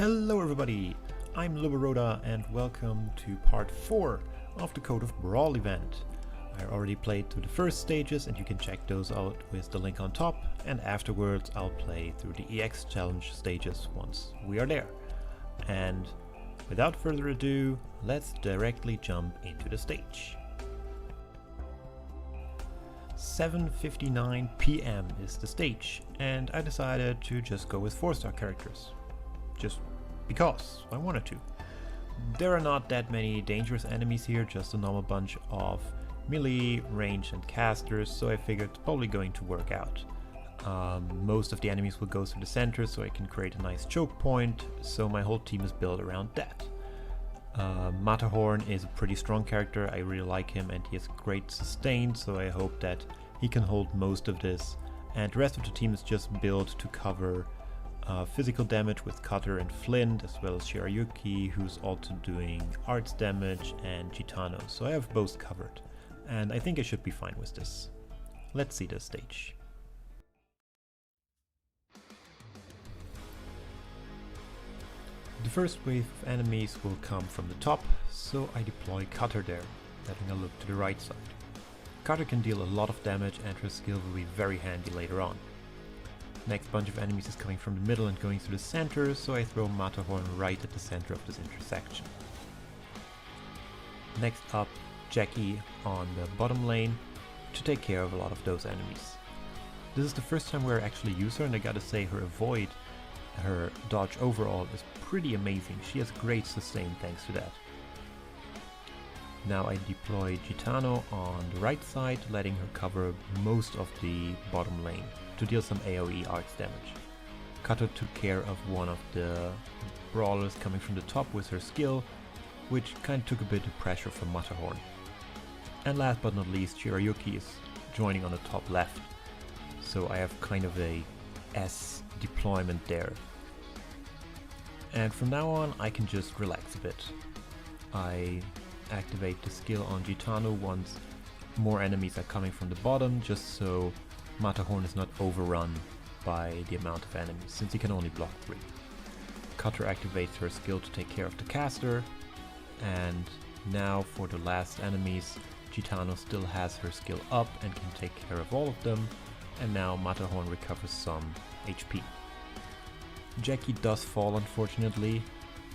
Hello everybody, I'm Lubaroda and welcome to part 4 of the Code of Brawl event. I already played through the first stages and you can check those out with the link on top, and afterwards I'll play through the EX challenge stages once we are there. And without further ado, let's directly jump into the stage. 7:59 PM is the stage, and I decided to just go with 4-star characters. Just because I wanted to. There are not that many dangerous enemies here, just a normal bunch of melee, range and casters, so I figured it's probably going to work out. Most of the enemies will go through the center, so I can create a nice choke point, so my whole team is built around that. Matterhorn is a pretty strong character, I really like him and he has great sustain, so I hope that he can hold most of this, and the rest of the team is just built to cover physical damage with Cutter and Flint, as well as Shirayuki, who's also doing arts damage, and Gitano, so I have both covered, and I think I should be fine with this. Let's see the stage. The first wave of enemies will come from the top, so I deploy Cutter there, having a look to the right side. Cutter can deal a lot of damage and her skill will be very handy later on. Next bunch of enemies is coming from the middle and going through the center, so I throw Matterhorn right at the center of this intersection. Next up, Jackie on the bottom lane to take care of a lot of those enemies. This is the first time where I actually use her, and I gotta say her avoid, her dodge overall is pretty amazing. She has great sustain thanks to that. Now I deploy Gitano on the right side, letting her cover most of the bottom lane to deal some AoE arts damage. Cutter took care of one of the brawlers coming from the top with her skill, which kind of took a bit of pressure from Matterhorn. And last but not least, Shirayuki is joining on the top left, so I have kind of a S deployment there. And from now on I can just relax a bit. I activate the skill on Gitano once more enemies are coming from the bottom, just so Matterhorn is not overrun by the amount of enemies, since he can only block 3. Cutter activates her skill to take care of the caster, and now for the last enemies, Gitano still has her skill up and can take care of all of them, and now Matterhorn recovers some HP. Jackie does fall unfortunately,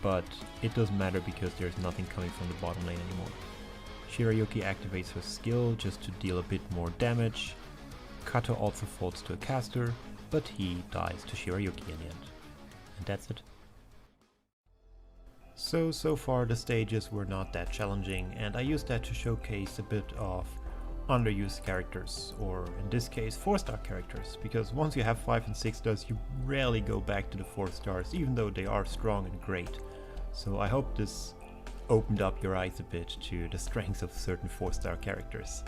but it doesn't matter because there's nothing coming from the bottom lane anymore. Shirayuki activates her skill just to deal a bit more damage. Cutter also falls to a caster, but he dies to Shirayuki in the end. And that's it. So far the stages were not that challenging, and I used that to showcase a bit of underused characters, or in this case 4-star characters, because once you have 5 and 6 stars you rarely go back to the 4 stars, even though they are strong and great. So I hope this opened up your eyes a bit to the strengths of certain 4-star characters.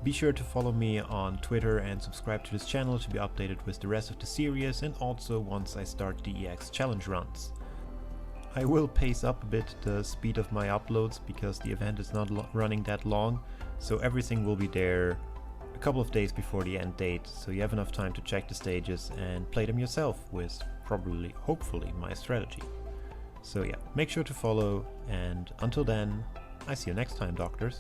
Be sure to follow me on Twitter and subscribe to this channel to be updated with the rest of the series, and also once I start the EX challenge runs. I will pace up a bit the speed of my uploads because the event is not running that long, so everything will be there a couple of days before the end date, so you have enough time to check the stages and play them yourself with probably, hopefully, my strategy. So yeah, make sure to follow, and until then, I see you next time, doctors.